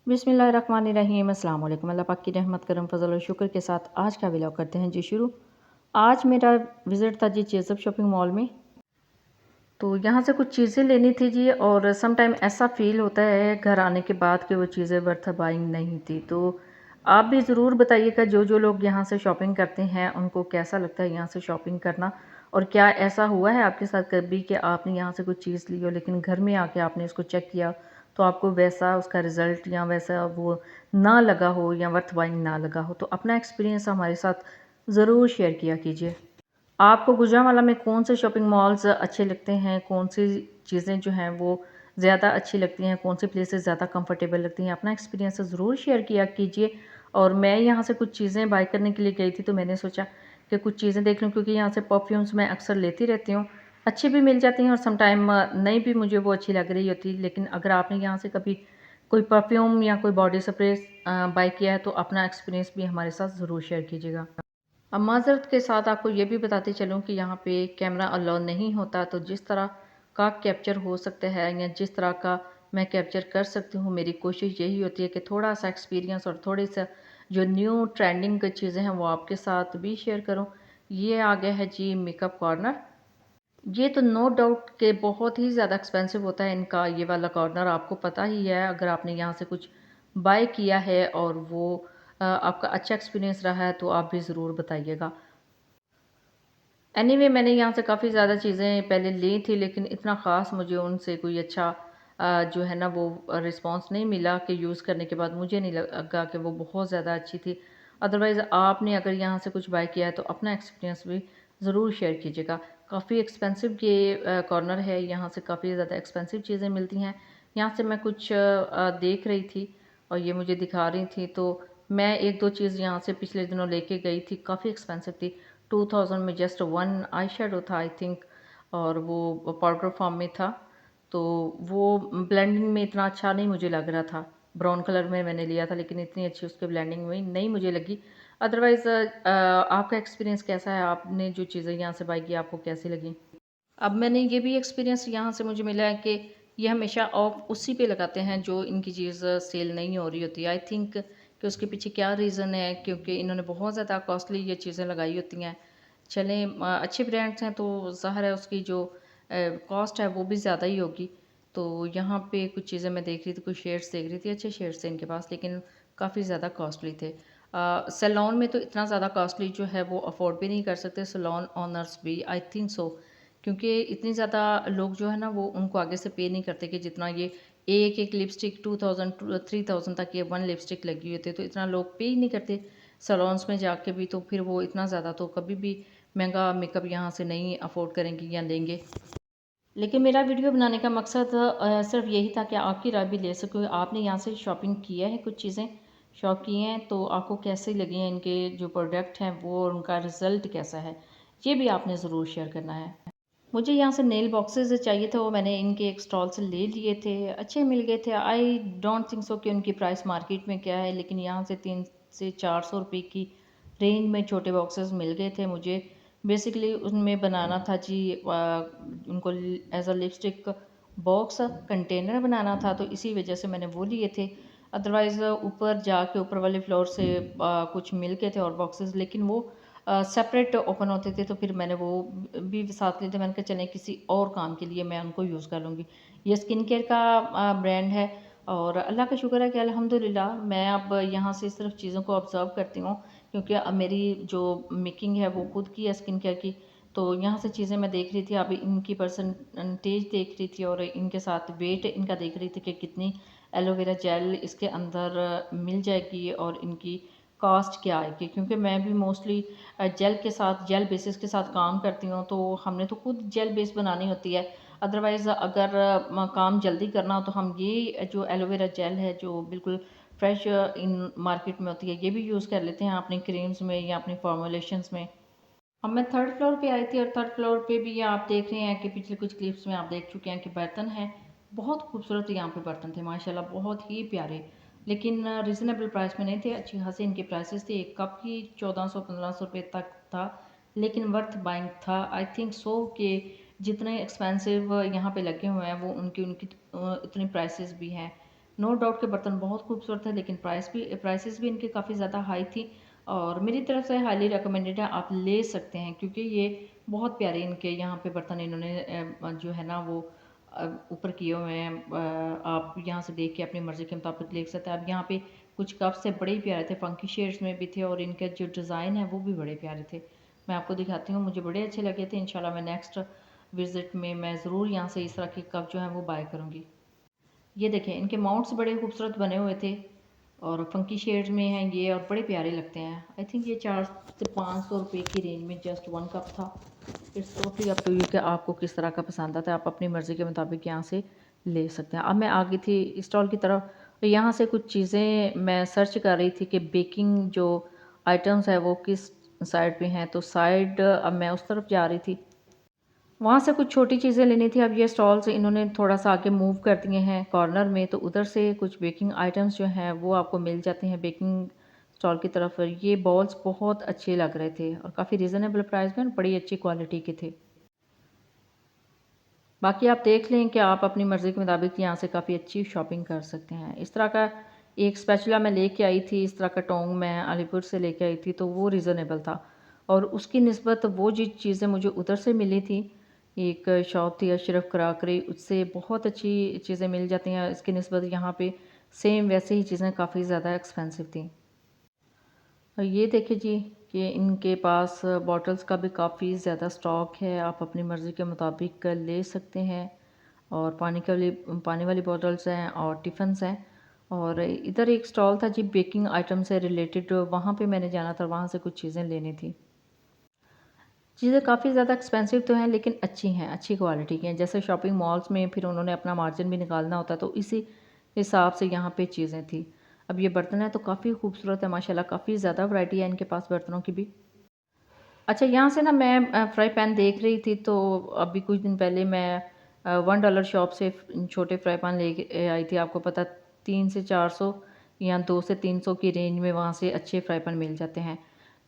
बिस्मिल्लाहिर्रहमानिर्रहीम। अस्सलाम वालेकुम। अल्लाह पाक की रहमत करम फजल और शुक्र के साथ आज का व्लॉग करते हैं जी शुरू। आज मेरा विज़िट था जी चेज़अप शॉपिंग मॉल में। तो यहाँ से कुछ चीज़ें लेनी थी जी, और सम टाइम ऐसा फ़ील होता है घर आने के बाद कि वो चीज़ें वर्थ बाइंग नहीं थी। तो आप भी ज़रूर बताइएगा जो जो लोग यहाँ से शॉपिंग करते हैं उनको कैसा लगता है यहाँ से शॉपिंग करना, और क्या ऐसा हुआ है आपके साथ कभी कि आपने यहाँ से कुछ चीज़ ली हो लेकिन घर में आके आपने इसको चेक किया तो आपको वैसा उसका रिज़ल्ट या वैसा वो ना लगा हो या वर्थ बाइंग ना लगा हो। तो अपना एक्सपीरियंस हमारे साथ ज़रूर शेयर किया कीजिए। आपको गुजरांवाला में कौन से शॉपिंग मॉल्स अच्छे लगते हैं, कौन सी चीज़ें जो हैं वो ज़्यादा अच्छी लगती हैं, कौन सी प्लेसेस ज़्यादा कंफर्टेबल लगती हैं, अपना एक्सपीरियंस ज़रूर शेयर किया कीजिए। और मैं यहाँ से कुछ चीज़ें बाय करने के लिए गई थी तो मैंने सोचा कि कुछ चीज़ें देख लूँ, क्योंकि यहाँ से परफ्यूम्स मैं अक्सर लेती रहती हूँ, अच्छी भी मिल जाती हैं और सम टाइम नहीं भी मुझे वो अच्छी लग रही होती। लेकिन अगर आपने यहाँ से कभी कोई परफ्यूम या कोई बॉडी स्प्रे बाय किया है तो अपना एक्सपीरियंस भी हमारे साथ ज़रूर शेयर कीजिएगा। अब माज़रत के साथ आपको ये भी बताते चलूँ कि यहाँ पे कैमरा अलाउ नहीं होता, तो जिस तरह का कैप्चर हो सकता है या जिस तरह का मैं कैप्चर कर सकती हूँ, मेरी कोशिश यही होती है कि थोड़ा सा एक्सपीरियंस और थोड़ी सा जो न्यू ट्रेंडिंग की चीज़ें हैं वो आपके साथ भी शेयर करूँ। ये आ गया है जी मेकअप कॉर्नर। ये तो नो डाउट कि बहुत ही ज़्यादा एक्सपेंसिव होता है इनका ये वाला कॉर्नर, आपको पता ही है। अगर आपने यहाँ से कुछ बाय किया है और वो आपका अच्छा एक्सपीरियंस रहा है तो आप भी ज़रूर बताइएगा। एनीवे मैंने यहाँ से काफ़ी ज़्यादा चीज़ें पहले ली थी, लेकिन इतना ख़ास मुझे उनसे कोई अच्छा जो है ना वो रिस्पॉन्स नहीं मिला कि यूज़ करने के बाद मुझे नहीं लगा कि वो बहुत ज़्यादा अच्छी थी। अदरवाइज़ आपने अगर यहाँ से कुछ बाय किया है तो अपना एक्सपीरियंस भी ज़रूर शेयर कीजिएगा। काफ़ी एक्सपेंसिव ये कॉर्नर है, यहाँ से काफ़ी ज़्यादा एक्सपेंसिव चीज़ें मिलती हैं। यहाँ से मैं कुछ देख रही थी और ये मुझे दिखा रही थी, तो मैं एक दो चीज़ यहाँ से पिछले दिनों लेके गई थी, काफ़ी एक्सपेंसिव थी। 2000 में जस्ट वन आई शेडो था आई थिंक, और वो पाउडर फॉर्म में था, तो वो ब्लेंडिंग में इतना अच्छा नहीं मुझे लग रहा था। ब्राउन कलर में मैंने लिया था लेकिन इतनी अच्छी उसके ब्लेंडिंग में नहीं मुझे लगी। अदरवाइज़ आपका एक्सपीरियंस कैसा है, आपने जो चीज़ें यहाँ से बाई की आपको कैसी लगी? अब मैंने ये भी एक्सपीरियंस यहाँ से मुझे मिला है कि ये हमेशा ऑफ उसी पे लगाते हैं जो इनकी चीज़ सेल नहीं हो रही होती। आई थिंक कि उसके पीछे क्या रीज़न है, क्योंकि इन्होंने बहुत ज़्यादा कॉस्टली ये चीज़ें लगाई होती हैं। चलें अच्छे ब्रांड्स हैं तो ज़ाहिर है उसकी जो कॉस्ट है वो भी ज़्यादा ही होगी। तो यहाँ पे कुछ चीज़ें मैं देख रही थी, कुछ शेड्स देख रही थी, अच्छे शेड्स थे इनके पास लेकिन काफ़ी ज़्यादा कॉस्टली थे। सैलून में तो इतना ज़्यादा कॉस्टली जो है वो अफोर्ड भी नहीं कर सकते सैलून ओनर्स भी, आई थिंक सो, क्योंकि इतनी ज़्यादा लोग जो है ना वो उनको आगे से पे नहीं करते कि जितना ये एक लिपस्टिक 2000 3000 तक ये वन लिपस्टिक लगी होती है, तो इतना लोग पे ही नहीं करते सैलून्स में जाके भी। तो फिर वो इतना ज़्यादा तो कभी भी महंगा मेकअप यहाँ से नहीं अफोर्ड करेंगे या लेंगे। लेकिन मेरा वीडियो बनाने का मकसद सिर्फ यही था कि आपकी राय भी ले सकूँ। आपने यहाँ से शॉपिंग किया है, कुछ चीज़ें शॉप की हैं, तो आपको कैसी लगी हैं इनके जो प्रोडक्ट हैं वो, और उनका रिज़ल्ट कैसा है, ये भी आपने ज़रूर शेयर करना है। मुझे यहाँ से नेल बॉक्सेस चाहिए थे, वो मैंने इनके एक स्टॉल से ले लिए थे, अच्छे मिल गए थे। आई डोंट थिंक सो कि उनकी प्राइस मार्केट में क्या है, लेकिन यहाँ से 300 से 400 रुपये की रेंज में छोटे बॉक्सेस मिल गए थे मुझे। बेसिकली उनमें बनाना था जी उनको as a lipstick box container बनाना था, तो इसी वजह से मैंने वो लिए थे। अदरवाइज़ ऊपर जाके ऊपर वाले फ्लोर से कुछ मिल गए थे और बॉक्सेस, लेकिन वो सेपरेट ओपन होते थे, तो फिर मैंने वो भी साथ लिए थे। मैंने कहा चलें किसी और काम के लिए मैं उनको यूज़ कर लूँगी। ये स्किन केयर का ब्रांड है, और अल्लाह का शुक्र है कि अल्हम्दुलिल्लाह मैं अब यहाँ से सिर्फ चीज़ों को ऑब्ज़र्व करती हूँ, क्योंकि अब मेरी जो मेकिंग है वो खुद की है स्किन केयर की। तो यहाँ से चीज़ें मैं देख रही थी, अभी इनकी परसेंटेज देख रही थी और इनके साथ वेट इनका देख रही थी कि कितनी एलोवेरा जेल इसके अंदर मिल जाएगी और इनकी कॉस्ट क्या आएगी, क्योंकि मैं भी मोस्टली जेल के साथ जेल बेसिस के साथ काम करती हूँ, तो हमने तो खुद जेल बेस बनानी होती है। अदरवाइज़ अगर काम जल्दी करना हो तो हम ये जो एलोवेरा जेल है जो बिल्कुल फ्रेश इन मार्केट में होती है, ये भी यूज़ कर लेते हैं अपनी क्रीम्स में या अपनी फॉर्मुलेशंस में। अब मैं थर्ड फ्लोर पे आई थी, और थर्ड फ्लोर पे भी ये आप देख रहे हैं कि पिछले कुछ क्लिप्स में आप देख चुके हैं कि बर्तन है, बहुत खूबसूरत यहाँ पे बर्तन थे माशाल्लाह, बहुत ही प्यारे, लेकिन रिजनेबल प्राइस में नहीं थे, अच्छी खासी इनकी प्राइसेस थी। एक कप की 1400-1500 रुपये तक था, लेकिन वर्थ बाइंग था। आई थिंक सो कि जितने एक्सपेंसिव यहाँ पे लगे हुए हैं वो उनकी उनकी इतनी प्राइसेस भी हैं। नो डाउट के बर्तन बहुत खूबसूरत है, लेकिन प्राइसेस भी इनकी काफ़ी ज़्यादा हाई थी, और मेरी तरफ से हाईली रिकमेंडेड है, आप ले सकते हैं, क्योंकि ये बहुत प्यारे इनके यहाँ पे बर्तन इन्होंने जो है ना वो ऊपर किए हुए हैं। आप यहाँ से देख के अपनी मर्ज़ी के मुताबिक ले सकते हैं। अब यहाँ पे कुछ कप्स थे, बड़े ही प्यारे थे, फंकी शेड्स में भी थे, और इनके जो डिज़ाइन है वो भी बड़े प्यारे थे। मैं आपको दिखाती हूँ, मुझे बड़े अच्छे लगे थे। इंशाल्लाह मैं नेक्स्ट विज़िट में मैं ज़रूर यहाँ से इस तरह के कप जो हैं वो बाय करूँगी। ये देखें, इनके माउंट्स बड़े खूबसूरत बने हुए थे, और फंकी शेड्स में हैं ये, और बड़े प्यारे लगते हैं। आई थिंक ये 4 से 500 रुपये की रेंज में जस्ट वन कप था। It's totally up to you कि आपको किस तरह का पसंद आता है, आप अपनी मर्ज़ी के मुताबिक यहाँ से ले सकते हैं। अब मैं आ गई थी स्टॉल की तरफ, तो यहाँ से कुछ चीज़ें मैं सर्च कर रही थी कि बेकिंग जो आइटम्स है वो किस साइड पे हैं, तो साइड अब मैं उस तरफ जा रही थी। वहाँ से कुछ छोटी चीज़ें लेनी थी। अब ये स्टॉल्स इन्होंने थोड़ा-सा आगे मूव कर दिए हैं कॉर्नर में, तो उधर से कुछ बेकिंग आइटम्स जो हैं वो आपको मिल जाते हैं बेकिंग स्टॉल की तरफ। ये बॉल्स बहुत अच्छे लग रहे थे, और काफ़ी रीज़नेबल प्राइस में और बड़ी अच्छी क्वालिटी के थे। बाकी आप देख लें कि आप अपनी मर्ज़ी के मुताबिक यहाँ से काफ़ी अच्छी शॉपिंग कर सकते हैं। इस तरह का एक स्पैचुला मैं लेके आई थी, इस तरह का टोंग मैं अलीपुर से लेके आई थी, तो वो रीज़नेबल था, और उसकी निस्बत वो जी चीज़ें मुझे उधर से मिली थी, एक शॉप थी अशरफ क्राकरी, उससे बहुत अच्छी चीज़ें मिल जाती हैं। इसकी निस्बत यहाँ पे सेम वैसे ही चीज़ें काफ़ी ज़्यादा एक्सपेंसिव थी। और ये देखिए जी कि इनके पास बॉटल्स का भी काफ़ी ज़्यादा स्टॉक है, आप अपनी मर्ज़ी के मुताबिक ले सकते हैं। और पानी वाली बॉटल्स हैं, और टिफ़िन्स हैं। और इधर एक स्टॉल था जी बेकिंग आइटम से रिलेटेड, वहाँ पे मैंने जाना था, वहाँ से कुछ चीज़ें लेनी थी। चीज़ें काफ़ी ज़्यादा एक्सपेंसिव तो हैं, लेकिन अच्छी हैं, अच्छी क्वालिटी की हैं। जैसे शॉपिंग मॉल्स में फिर उन्होंने अपना मार्जिन भी निकालना होता है, तो इसी हिसाब से यहाँ पे चीज़ें थी। अब ये बर्तन है तो काफ़ी खूबसूरत है माशाल्लाह, काफ़ी ज़्यादा वैरायटी है इनके पास बर्तनों की भी। अच्छा, यहाँ से ना मैं फ्राई पैन देख रही थी, तो अभी कुछ दिन पहले मैं $1 शॉप से छोटे फ्राई पैन लेके आई थी। आपको पता 3 से 400 या 2 से 300 की रेंज में वहाँ से अच्छे फ्राई पैन मिल जाते हैं।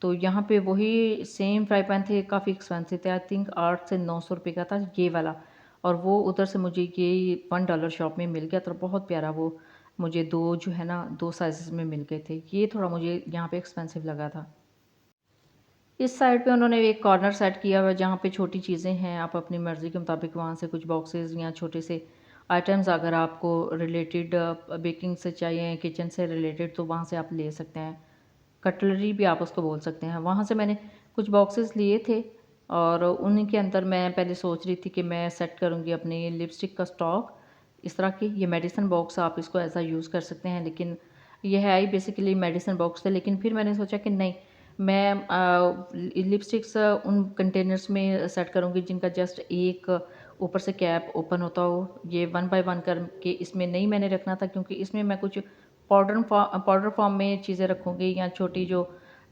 तो यहाँ पे वही सेम फ्राई पैन थे, काफ़ी एक्सपेंसिव थे, आई थिंक 8 से 900 रुपये का था ये वाला, और वो उधर से मुझे ये $1 शॉप में मिल गया, तो बहुत प्यारा वो मुझे 2 जो है ना 2 साइज़ में मिल गए थे। ये थोड़ा मुझे यहाँ पे एक्सपेंसिव लगा था। इस साइड पे उन्होंने एक कॉर्नर सेट किया हुआ है जहाँ पे छोटी चीज़ें हैं, आप अपनी मर्ज़ी के मुताबिक वहाँ से कुछ बॉक्सेस या छोटे से आइटम्स अगर आपको रिलेटेड बेकिंग से चाहिए, किचन से रिलेटेड, तो वहाँ से आप ले सकते हैं। कटलरी भी आप उसको बोल सकते हैं। वहाँ से मैंने कुछ बॉक्सेस लिए थे, और उन्हीं के अंदर मैं पहले सोच रही थी कि मैं सेट करूँगी अपनी लिपस्टिक का स्टॉक। इस तरह की ये मेडिसिन बॉक्स आप इसको ऐसा यूज़ कर सकते हैं, लेकिन ये है ही बेसिकली मेडिसिन बॉक्स थे, लेकिन फिर मैंने सोचा कि नहीं, मैं लिपस्टिक्स उन कंटेनर्स में सेट करूँगी जिनका जस्ट एक ऊपर से कैप ओपन होता हो। ये वन बाय वन करके इसमें नहीं मैंने रखना था, क्योंकि इसमें मैं कुछ पाउडर फॉर्म में चीज़ें रखूँगी, या छोटी जो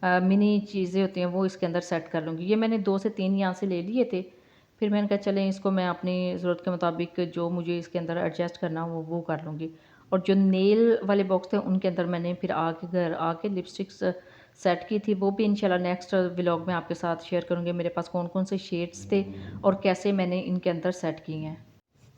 मिनी चीज़ें होती हैं वो इसके अंदर सेट कर लूँगी। ये मैंने 2 से 3 यहाँ से ले लिए थे। फिर मैंने कहा चलें इसको मैं अपनी ज़रूरत के मुताबिक जो मुझे इसके अंदर एडजस्ट करना हो वो कर लूँगी। और जो नेल वाले बॉक्स थे उनके अंदर मैंने फिर आके घर आके लिपस्टिक्स सेट की थी, वो भी इंशाल्लाह नेक्स्ट व्लॉग में आपके साथ शेयर करूँगी मेरे पास कौन-कौन से शेड्स थे और कैसे मैंने इनके अंदर सेट किए हैं।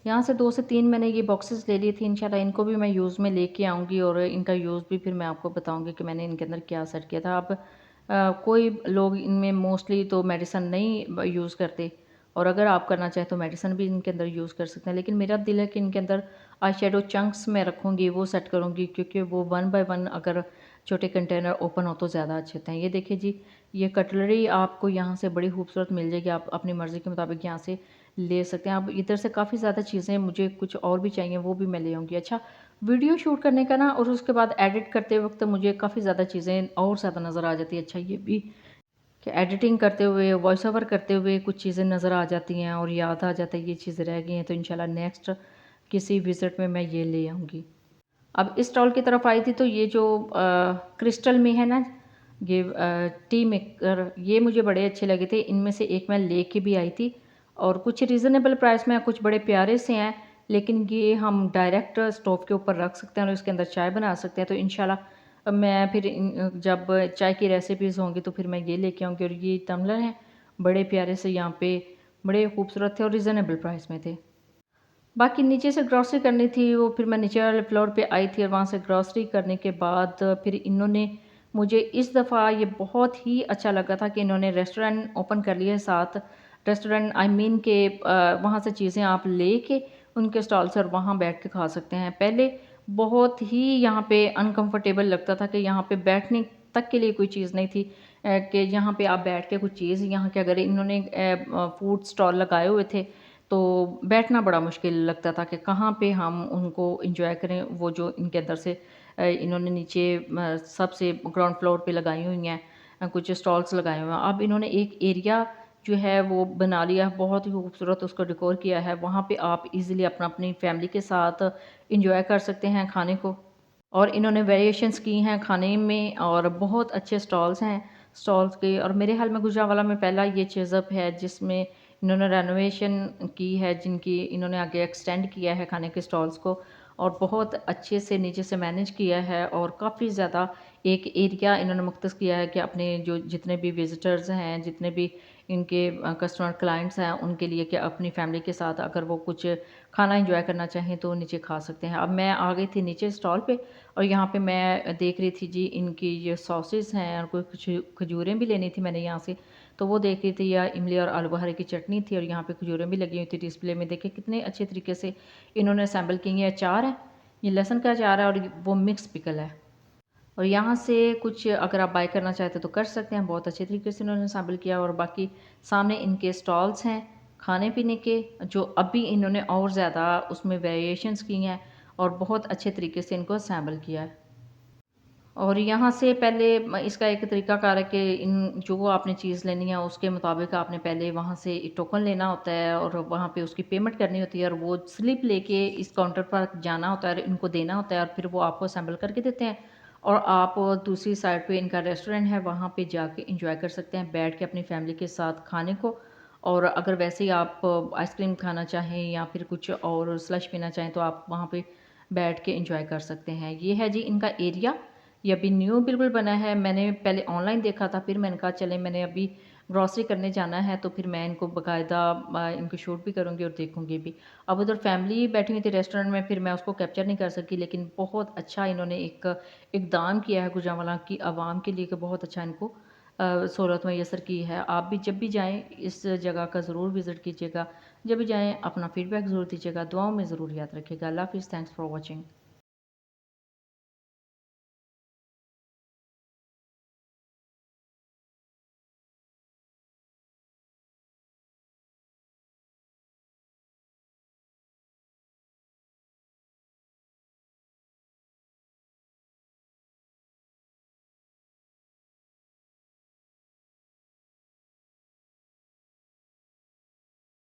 यहाँ से 2 से 3 मैंने ये बॉक्सेस ले लिए थे, इंशाल्लाह इनको भी मैं यूज़ में लेके आऊँगी, और इनका यूज़ भी फिर मैं आपको बताऊँगी कि मैंने इनके अंदर क्या सेट किया था। अब कोई लोग इनमें मोस्टली तो मेडिसिन नहीं यूज़ करते, और अगर आप करना चाहें तो मेडिसिन भी इनके अंदर यूज़ कर सकते हैं, लेकिन मेरा दिल है कि इनके अंदर आई शेडो चंक्स मैं रखूँगी, वो सेट करूँगी, क्योंकि वो वन बाय वन अगर छोटे कंटेनर ओपन हो तो ज़्यादा अच्छे होते हैं। ये देखिए जी, ये कटलरी आपको यहाँ से बड़ी खूबसूरत मिल जाएगी, आप अपनी मर्ज़ी के मुताबिक यहाँ से ले सकते हैं। अब इधर से काफ़ी ज़्यादा चीज़ें मुझे कुछ और भी चाहिए, वो भी मैं ले आऊँगी। अच्छा, वीडियो शूट करने का ना और उसके बाद एडिट करते वक़्त मुझे काफ़ी ज़्यादा चीज़ें और ज़्यादा नज़र आ जाती है। अच्छा, ये भी कि एडिटिंग करते हुए, वॉइस ओवर करते हुए कुछ चीज़ें नज़र आ जाती हैं और याद आ जाता है ये चीज़ें रह गई हैं, तो इंशाल्लाह नेक्स्ट किसी विज़िट में मैं ये ले आऊँगी। अब इस स्टॉल की तरफ आई थी, तो ये जो क्रिस्टल में है ना, ये टी मेकर, ये मुझे बड़े अच्छे लगे थे। इनमें से एक मैं लेके भी आई थी, और कुछ रीज़नेबल प्राइस में हैं, कुछ बड़े प्यारे से हैं, लेकिन ये हम डायरेक्ट स्टोव के ऊपर रख सकते हैं और इसके अंदर चाय बना सकते हैं। तो इंशाल्लाह मैं फिर जब चाय की रेसिपीज़ होंगी तो फिर मैं ये लेके आऊँगी। और ये टम्बलर हैं, बड़े प्यारे से, यहाँ पे बड़े खूबसूरत थे और रीज़नेबल प्राइस में थे। बाकी नीचे से ग्रॉसरी करनी थी, वो फिर मैं नीचे वाले फ्लोर पे आई थी और वहाँ से ग्रॉसरी करने के बाद फिर इन्होंने मुझे इस दफ़ा ये बहुत ही अच्छा लगा था कि इन्होंने रेस्टोरेंट ओपन कर लिया है साथ। रेस्टोरेंट आई मीन के वहाँ से चीज़ें आप लेके उनके स्टॉल से और वहाँ बैठ के खा सकते हैं। पहले बहुत ही यहाँ पे अनकंफर्टेबल लगता था कि यहाँ पे बैठने तक के लिए कोई चीज़ नहीं थी, कि यहाँ पे आप बैठ के कुछ चीज़ यहाँ के अगर इन्होंने फूड स्टॉल लगाए हुए थे तो बैठना बड़ा मुश्किल लगता था कि कहाँ पे हम उनको एंजॉय करें। वो जो इनके अंदर से इन्होंने नीचे सबसे ग्राउंड फ्लोर पे लगाई हुई हैं कुछ स्टॉल्स लगाए हुए हैं। अब इन्होंने एक एरिया जो है वो बना लिया है, बहुत ही खूबसूरत उसको डेकोर किया है। वहाँ पे आप इजीली अपना अपनी फैमिली के साथ एंजॉय कर सकते हैं खाने को। और इन्होंने वेरिएशंस की हैं खाने में और बहुत अच्छे स्टॉल्स हैं स्टॉल्स के। और मेरे ख्याल में गुजरांवाला में पहला ये चीज़अप है जिसमें इन्होंने रेनोवेशन की है, जिनकी इन्होंने आगे एक्सटेंड किया है खाने के स्टॉल्स को और बहुत अच्छे से नीचे से मैनेज किया है। और काफ़ी ज़्यादा एक एरिया इन्होंने मुख्तस किया है कि अपने जो जितने भी विजिटर्स हैं, जितने भी इनके कस्टमर क्लाइंट्स हैं, उनके लिए कि अपनी फैमिली के साथ अगर वो कुछ खाना एंजॉय करना चाहें तो नीचे खा सकते हैं। अब मैं आ गई थी नीचे स्टॉल पे और यहाँ पे मैं देख रही थी जी इनकी ये सॉसेस हैं और कोई कुछ खजूरें भी लेनी थी मैंने यहाँ से, तो वो देख रही थी। या इमली और आलू बुखारे की चटनी थी और यहाँ पे खजूरें भी लगी हुई थी डिस्प्ले में। देखिए कितने अच्छे तरीके से इन्होंने असेंबल की है। अचार है, ये लहसुन का अचार है और वो मिक्स पिकल है। और यहाँ से कुछ अगर आप बाय करना चाहते तो कर सकते हैं, बहुत अच्छे तरीके से इन्होंने असेंबल किया। और बाकी सामने इनके स्टॉल्स हैं खाने पीने के, जो अभी इन्होंने और ज़्यादा उसमें वेरिएशंस की हैं और बहुत अच्छे तरीके से इनको असेंबल किया है। और यहाँ से पहले इसका एक तरीकाकार है कि इन जो आपने चीज़ लेनी है उसके मुताबिक आपने पहले वहाँ से एक टोकन लेना होता है और वहाँ पे उसकी पेमेंट करनी होती है और वो स्लिप लेके इस काउंटर पर जाना होता है और इनको देना होता है और फिर वो आपको असेंबल करके देते हैं। और आप दूसरी साइड पे इनका रेस्टोरेंट है, वहाँ पे जाके इंजॉय कर सकते हैं बैठ के अपनी फैमिली के साथ खाने को। और अगर वैसे ही आप आइसक्रीम खाना चाहें या फिर कुछ और स्लश पीना चाहें तो आप वहाँ पे बैठ के इंजॉय कर सकते हैं। ये है जी इनका एरिया, ये अभी न्यू बिल्कुल बना है। मैंने पहले ऑनलाइन देखा था, फिर मैंने कहा चले मैंने अभी ग्रॉसरी करने जाना है तो फिर मैं इनको बाकायदा इनको शूट भी करूँगी और देखूँगी भी। अब उधर फैमिली बैठी हुई थी रेस्टोरेंट में, फिर मैं उसको कैप्चर नहीं कर सकी, लेकिन बहुत अच्छा इन्होंने एक इकदाम किया है गुजरांवाला की आवाम के लिए कि बहुत अच्छा इनको सहूलत मैसर की है। आप भी जब भी जाएँ इस जगह का ज़रूर विज़िट कीजिएगा। जब भी जाएँ अपना फ़ीडबैक ज़रूर दीजिएगा, दुआओं में ज़रूर याद रखिएगा। अल्लाह हाफ़िज़, थैंक्स फॉर वॉचिंग।